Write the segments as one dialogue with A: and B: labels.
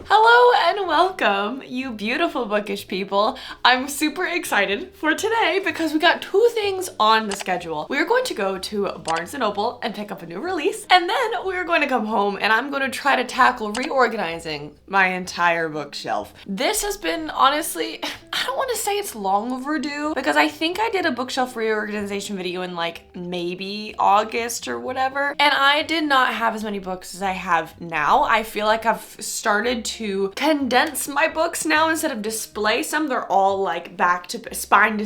A: Hello and welcome, you beautiful bookish people. I'm super excited for today because we got two things on the schedule. We are going to go to Barnes & Noble and pick up a new release, and then we're going to come home and I'm going to try to tackle reorganizing my entire bookshelf. This has been, honestly, I don't want to say it's long overdue because I think I did a bookshelf reorganization video in like maybe August or whatever, and I did not have as many books as I have now. I feel like I've started to condense my books now instead of display some. They're all like back to spine,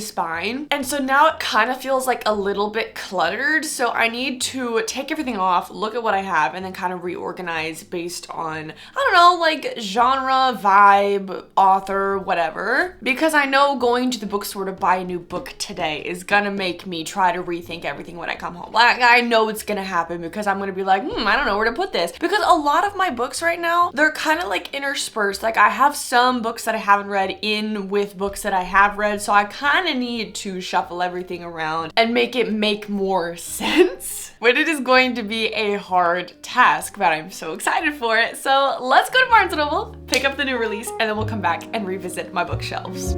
A: and so now it kind of feels like a little bit cluttered. So I need to take everything off, look at what I have, and then kind of reorganize based on, I don't know, like genre, vibe, author, whatever. Because I know going to the bookstore to buy a new book today is gonna make me try to rethink everything when I come home. Like, I know it's gonna happen because I'm gonna be like, I don't know where to put this. Because a lot of my books right now, they're kind of like interspersed. Like, I have some books that I haven't read in with books that I have read, so I kind of need to shuffle everything around and make it make more sense. But it is going to be a hard task, but I'm so excited for it. So let's go to Barnes & Noble, pick up the new release, and then we'll come back and revisit my bookshelves.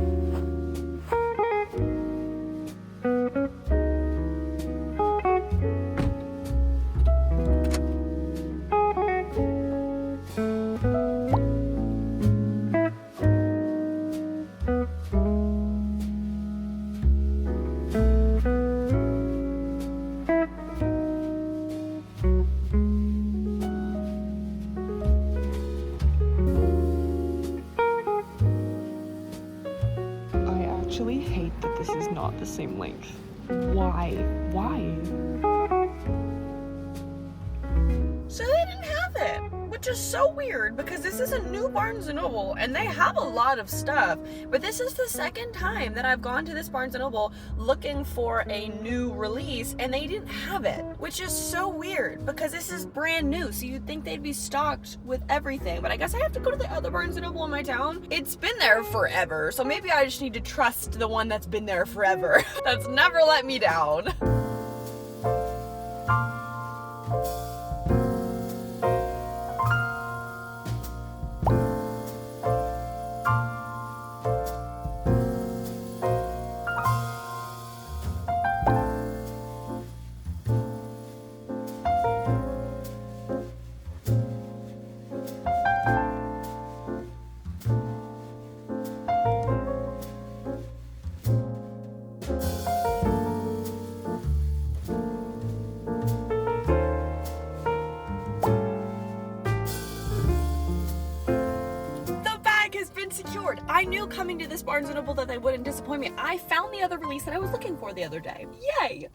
A: I actually hate that this is not the same length. Why? So they didn't have it, which is so weird because this is a new Barnes & Noble and they have a lot of stuff, but this is the second time that I've gone to this Barnes & Noble looking for a new release and they didn't have it, which is so weird because this is brand new, so you'd think they'd be stocked with everything, but I guess I have to go to the other Barnes & Noble in my town. It's been there forever, so maybe I just need to trust the one that's been there forever. That's never let me down. Secured. I knew coming to this Barnes & Noble that they wouldn't disappoint me. I found the other release that I was looking for the other day. Yay!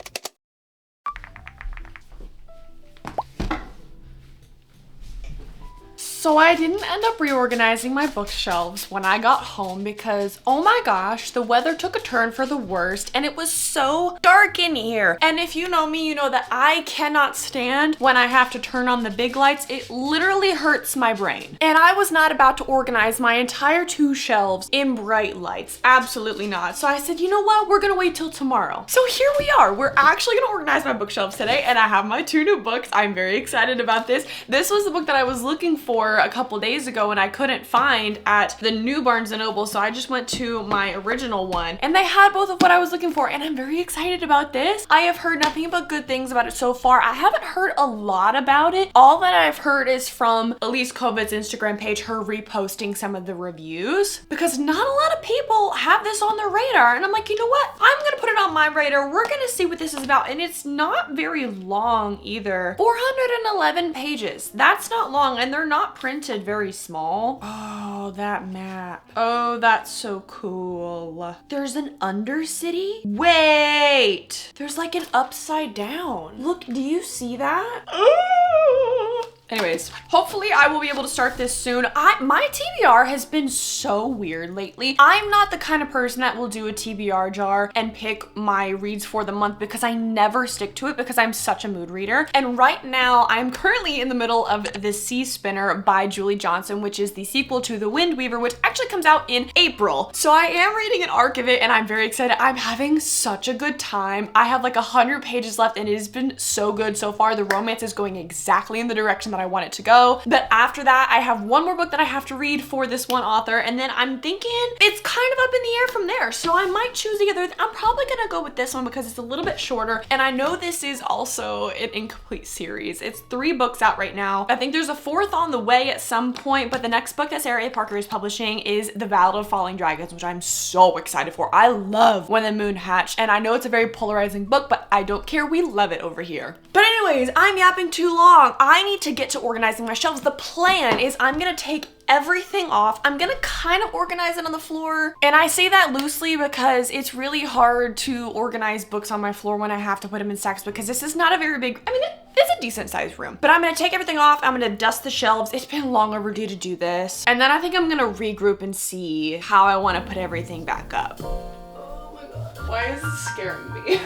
A: So I didn't end up reorganizing my bookshelves when I got home because, oh my gosh, the weather took a turn for the worst and it was so dark in here. And if you know me, you know that I cannot stand when I have to turn on the big lights. It literally hurts my brain. And I was not about to organize my entire 2 shelves in bright lights. Absolutely not. So I said, you know what? We're gonna wait till tomorrow. So here we are. We're actually gonna organize my bookshelves today and I have my 2 new books. I'm very excited about this. This was the book that I was looking for a couple days ago and I couldn't find at the new Barnes & Noble, so I just went to my original one and they had both of what I was looking for and I'm very excited about this. I have heard nothing but good things about it so far. I haven't heard a lot about it. All that I've heard is from Elise Kovet's Instagram page, her reposting some of the reviews, because not a lot of people have this on their radar and I'm like, you know what? I'm gonna put it on my radar. We're gonna see what this is about, and it's not very long either. 411 pages. That's not long, and they're not printed very small. Oh, that map. Oh, that's so cool. There's an Undercity? Wait! There's like an upside down. Look, do you see that? Oh! Anyways, hopefully I will be able to start this soon. My TBR has been so weird lately. I'm not the kind of person that will do a TBR jar and pick my reads for the month because I never stick to it because I'm such a mood reader. And right now I'm currently in the middle of The Sea Spinner by Julie Johnson, which is the sequel to The Wind Weaver, which actually comes out in April. So I am reading an arc of it and I'm very excited. I'm having such a good time. I have like 100 pages left and it has been so good so far. The romance is going exactly in the direction that that I want it to go. But after that, I have one more book that I have to read for this one author, and then I'm thinking it's kind of up in the air from there. So I might choose the other. I'm probably gonna go with this one because it's a little bit shorter, and I know this is also an incomplete series. It's 3 books out right now. I think there's a 4th on the way at some point, but the next book that Sarah A. Parker is publishing is The Ballad of Falling Dragons, which I'm so excited for. I love When the Moon Hatched, and I know it's a very polarizing book, but I don't care. We love it over here. But anyways, I'm yapping too long. I need to get to organizing my shelves. The plan is I'm gonna take everything off. I'm gonna kind of organize it on the floor. And I say that loosely because it's really hard to organize books on my floor when I have to put them in stacks, because this is not a very big, I mean, it's a decent sized room. But I'm gonna take everything off. I'm gonna dust the shelves. It's been long overdue to do this. And then I think I'm gonna regroup and see how I wanna put everything back up. Oh my God. Why is this scaring me?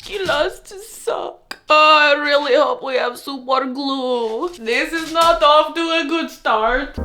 A: He loves to suck. I really hope we have super glue. This is not off to a good start.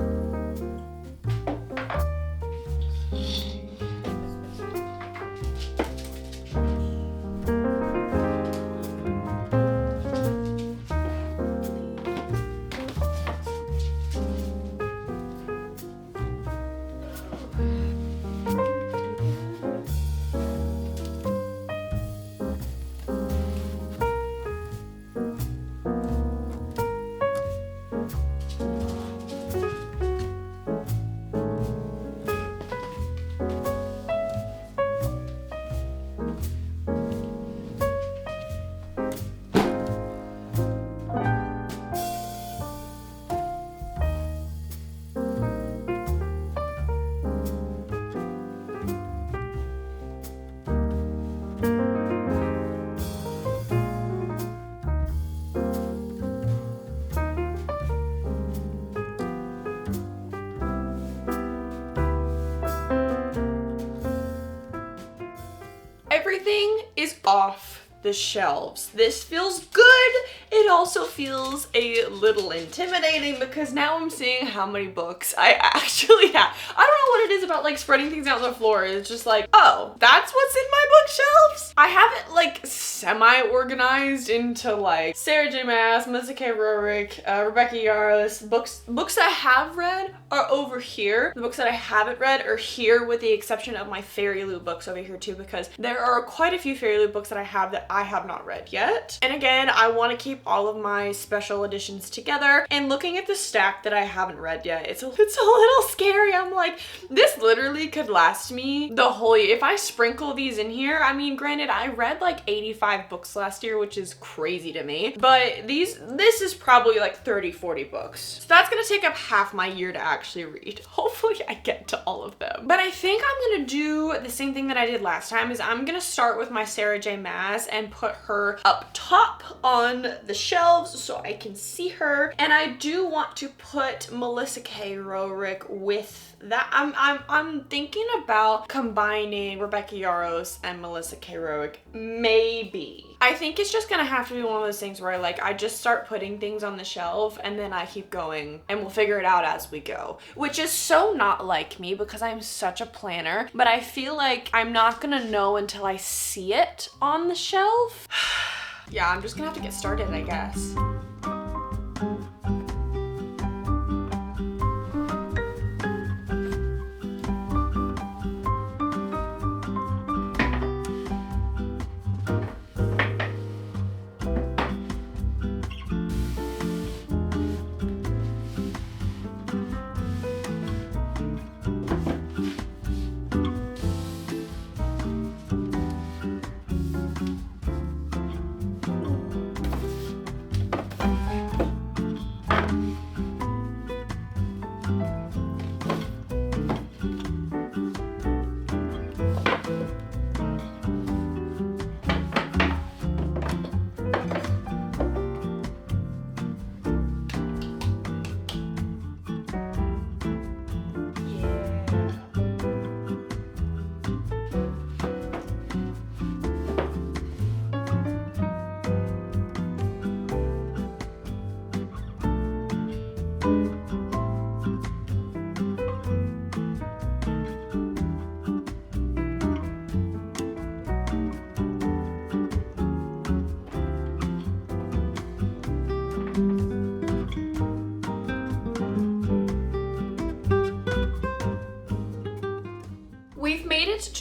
A: Everything is off the shelves. This feels good. It also feels a little intimidating because now I'm seeing how many books I actually have. I don't know what it is about like spreading things out on the floor. It's just like, oh, that's what's in my bookshelves. I have it like semi-organized into like Sarah J. Maas, Melissa K. Rorick, Rebecca Yarros. Books I have read are over here. The books that I haven't read are here, with the exception of my Fairy Loot books over here too, because there are quite a few Fairy Loot books that I have that I have not read yet. And again, I want to keep all of my special editions together. And looking at the stack that I haven't read yet, it's a little scary. I'm like, this literally could last me the whole year. If I sprinkle these in here, I mean, granted, I read like 85 books last year, which is crazy to me, but this is probably like 30-40 books. So that's gonna take up half my year to actually read. Hopefully I get to all of them. But I think I'm gonna do the same thing that I did last time. Is I'm gonna start with my Sarah J. Maas and put her up top on the shelves so I can see her. And I do want to put Melissa K. Rorick with that. I'm thinking about combining Rebecca Yarros and Melissa K. Rorick. Maybe. I think it's just gonna have to be one of those things where I just start putting things on the shelf and then I keep going and we'll figure it out as we go. Which is so not like me because I'm such a planner, but I feel like I'm not gonna know until I see it on the shelf. Yeah, I'm just gonna have to get started, I guess.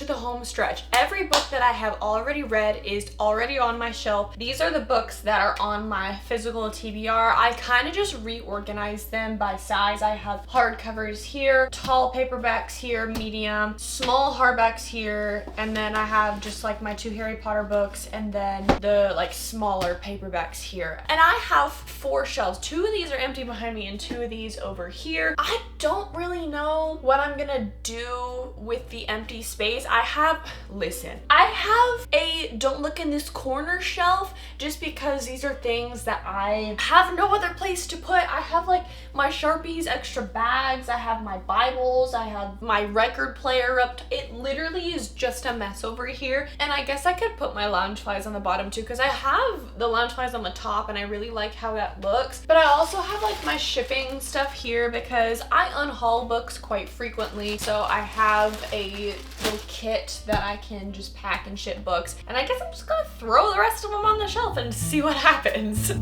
A: the home stretch. Every book that I have already read is already on my shelf. These are the books that are on my physical TBR. I kind of just reorganized them by size. I have hardcovers here, tall paperbacks here, medium, small hardbacks here, and then I have just like my 2 Harry Potter books and then the like smaller paperbacks here. And I have 4 shelves. 2 of these are empty behind me and 2 of these over here. I don't really know what I'm gonna do with the empty space. I have a don't look in this corner shelf just because these are things that I have no other place to put. I have like my Sharpies, extra bags, I have my Bibles, I have my record player up. It literally is just a mess over here. And I guess I could put my Loungeflies on the bottom too, because I have the Loungeflies on the top and I really like how that looks. But I also have like my shipping stuff here because I unhaul books quite frequently. So I have a little kit that I can just pack and ship books. And I guess I'm just gonna throw the rest of them on the shelf and see what happens.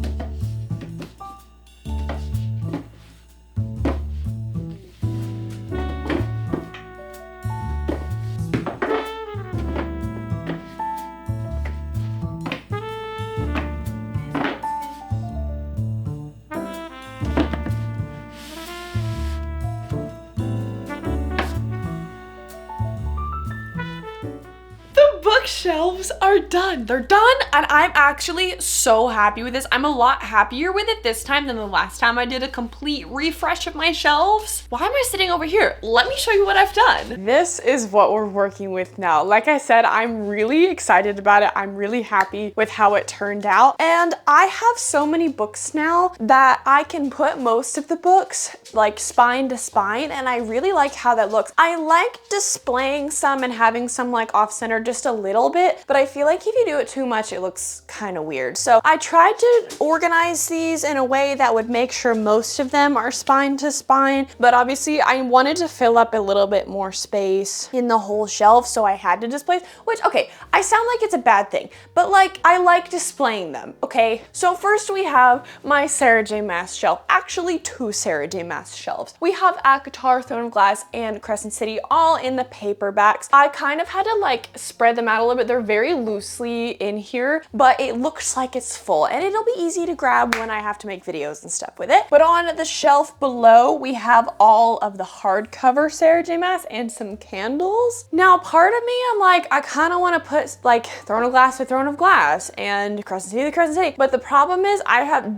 A: Bookshelves are done. They're done, and I'm actually so happy with this. I'm a lot happier with it this time than the last time I did a complete refresh of my shelves. Why am I sitting over here? Let me show you what I've done. This is what we're working with now. Like I said, I'm really excited about it. I'm really happy with how it turned out. And I have so many books now that I can put most of the books like spine to spine, and I really like how that looks. I like displaying some and having some like off center just a little bit, but I feel like if you do it too much, it looks kind of weird. So I tried to organize these in a way that would make sure most of them are spine to spine, but obviously I wanted to fill up a little bit more space in the whole shelf, so I had to display, which, okay, I sound like it's a bad thing, but like I like displaying them, okay? So first we have my Sarah J. Maas shelf, actually 2 Sarah J. Maas shelves. We have ACOTAR, Throne of Glass, and Crescent City all in the paperbacks. I kind of had to like spread them out a little bit. They're very loosely in here, but it looks like it's full and it'll be easy to grab when I have to make videos and stuff with it. But on the shelf below, we have all of the hardcover Sarah J. Maas and some candles. Now, part of me, I'm like, I kind of want to put like Throne of Glass to Throne of Glass and Crescent City to Crescent City. But the problem is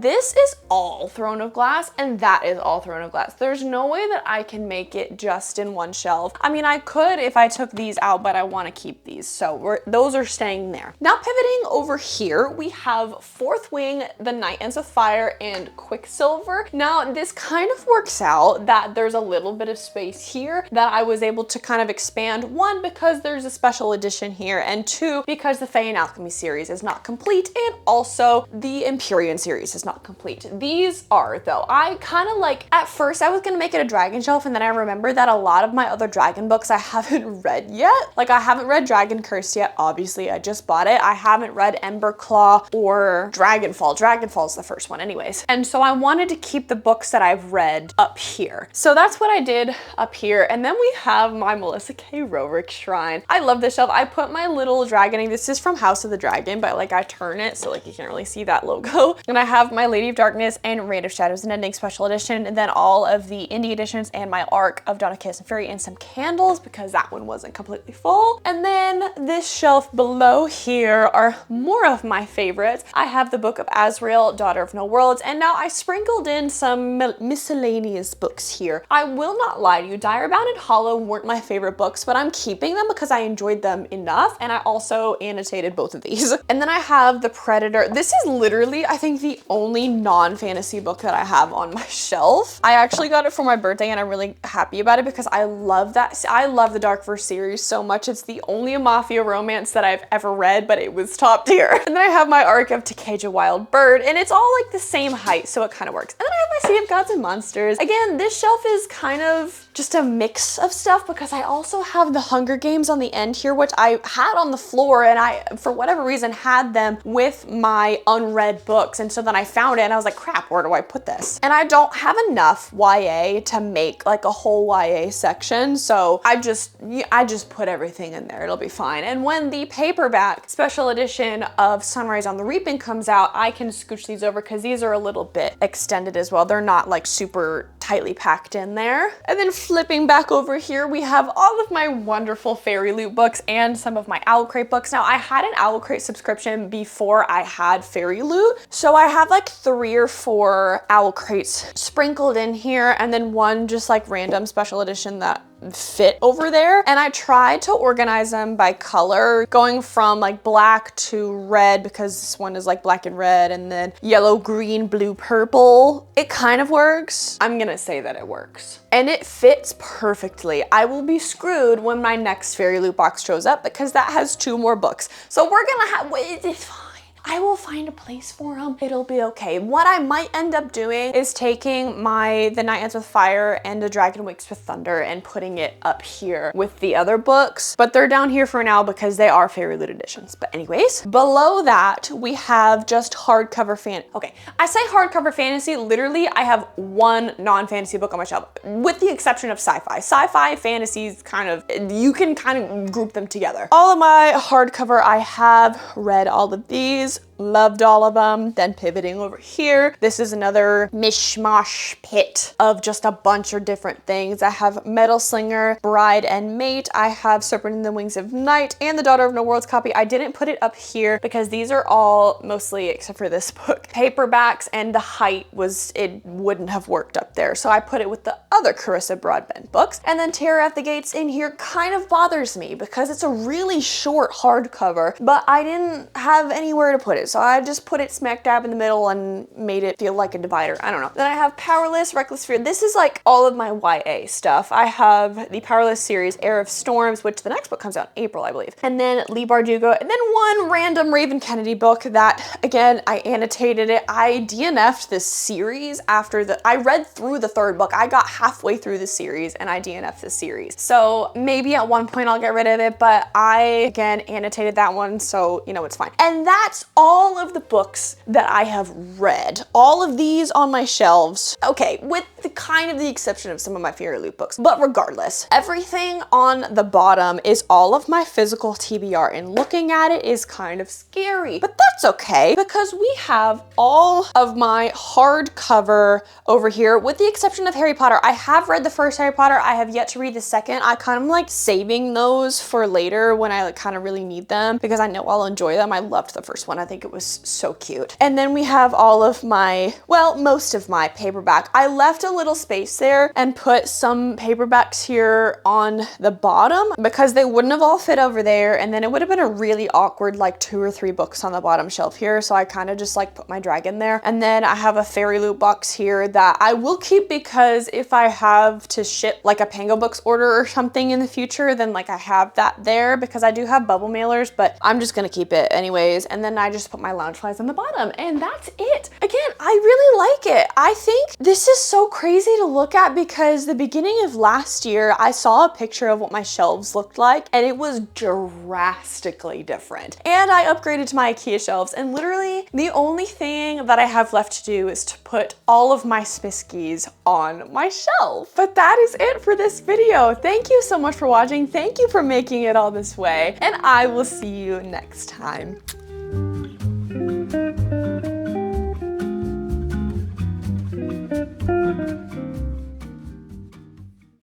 A: this is all Throne of Glass and that is all Throne of Glass. There's no way that I can make it just in one shelf. I mean, I could if I took these out, but I want to keep these. So those are staying there. Now pivoting over here, we have Fourth Wing, The Night Ends with Fire, and Quicksilver. Now this kind of works out that there's a little bit of space here that I was able to kind of expand. 1, because there's a special edition here, and 2, because the Fae and Alchemy series is not complete, and also the Empyrean series is not complete. These are though. I kind of like, at first I was gonna make it a dragon shelf, and then I remembered that a lot of my other dragon books I haven't read yet. Like I haven't read Dragon Curse yet, obviously I just bought it. I haven't read Emberclaw or Dragonfall. Dragonfall's the first one anyways. And so I wanted to keep the books that I've read up here. So that's what I did up here. And then we have my Melissa K. Roerick shrine. I love this shelf. I put my little dragon, this is from House of the Dragon, but like I turn it so like you can't really see that logo. And I have my Lady of Darkness and Reign of Shadows and Ending special edition, and then all of the indie editions and my Arc of Donna Chaos and Fury and some candles because that one wasn't completely full. And then this shelf below here are more of my favorites. I have the Book of Azrael, Daughter of No Worlds, and now I sprinkled in some miscellaneous books here. I will not lie to you, Diarbound and Hollow weren't my favorite books, but I'm keeping them because I enjoyed them enough, and I also annotated both of these. And then I have The Predator. This is literally, I think, the only non-fantasy book that I have on my shelf. I actually got it for my birthday and I'm really happy about it because I love that. I love the Dark Verse series so much. It's the only mafia romance romance that I've ever read, but it was top tier. And then I have my arc of To Cage a Wild Bird, and it's all like the same height, so it kind of works. And then I have my Sea of Gods and Monsters. Again, this shelf is kind of just a mix of stuff because I also have the Hunger Games on the end here, which I had on the floor, and I, for whatever reason, had them with my unread books. And so then I found it and I was like, crap, where do I put this? And I don't have enough YA to make like a whole YA section. So I just put everything in there. It'll be fine. And when the paperback special edition of Sunrise on the Reaping comes out, I can scooch these over because these are a little bit extended as well. They're not like super tightly packed in there. And then flipping back over here, we have all of my wonderful Fairy Loot books and some of my Owl Crate books. Now, I had an Owl Crate subscription before I had Fairy Loot, so I have like 3 or 4 Owl Crates sprinkled in here, and then one just like random special edition that fit over there. And I tried to organize them by color, going from like black to red, because this one is like black and red, and then yellow, green, blue, purple. It kind of works. I'm gonna say that it works. And it fits perfectly. I will be screwed when my next Fairy Loot box shows up because that has 2 more books. So we're gonna have, it's fine. I will find a place for them. It'll be okay. What I might end up doing is taking The Night Ends with Fire and The Dragon Wakes with Thunder and putting it up here with the other books, but they're down here for now because they are Fairy Loot editions. But anyways, below that, we have just hardcover Okay, I say hardcover fantasy, literally I have 1 non-fantasy book on my shelf, with the exception of sci-fi. Sci-fi, fantasies, kind of, you can kind of group them together. All of my hardcover, I have read all of these. Loved all of them. Then pivoting over here, this is another mishmash pit of just a bunch of different things. I have Metal Slinger, Bride and Mate. I have Serpent in the Wings of Night and The Daughter of No Worlds copy. I didn't put it up here because these are all, mostly except for this book, paperbacks, and the height it wouldn't have worked up there. So I put it with the other Carissa Broadbent books. And then Terror at the Gates in here kind of bothers me because it's a really short hardcover, but I didn't have anywhere to put it. So I just put it smack dab in the middle and made it feel like a divider. I don't know. Then I have Powerless, Reckless Fear. This is like all of my YA stuff. I have the Powerless series, Air of Storms, which the next book comes out in April, I believe. And then Lee Bardugo. And then one random Raven Kennedy book that, again, I annotated it. I DNF'd this series after I read through the 3rd book. I got halfway through the series and I DNF'd the series. So maybe at one point I'll get rid of it, but I, again, annotated that one, so, you know, it's fine. And that's all of the books that I have read. All of these on my shelves. Okay, with the exception of some of my Fairy Loot books. But regardless, everything on the bottom is all of my physical TBR, and looking at it is kind of scary. But that's okay, because we have all of my hardcover over here, with the exception of Harry Potter. I have read the first Harry Potter. I have yet to read the second. I kind of like saving those for later when I like kind of really need them, because I know I'll enjoy them. I loved the first one. I think it was so cute. And then we have all of my, well, most of my paperback. I left a little space there and put some paperbacks here on the bottom because they wouldn't have all fit over there, and then it would have been a really awkward like 2 or 3 books on the bottom shelf here. So I kind of just like put my dragon there. And then I have a Fairy Loot box here that I will keep because if I have to ship like a Pango Books order or something in the future, then like I have that there, because I do have bubble mailers, but I'm just gonna keep it anyways. And then I just put my Loungeflies on the bottom, and that's it. Again, I really like it. I think this is so crazy to look at because the beginning of last year, I saw a picture of what my shelves looked like, and it was drastically different. And I upgraded to my IKEA shelves, and literally the only thing that I have left to do is to put all of my Smiskies on my shelf. But that is it for this video. Thank you so much for watching. Thank you for making it all this way, and I will see you next time.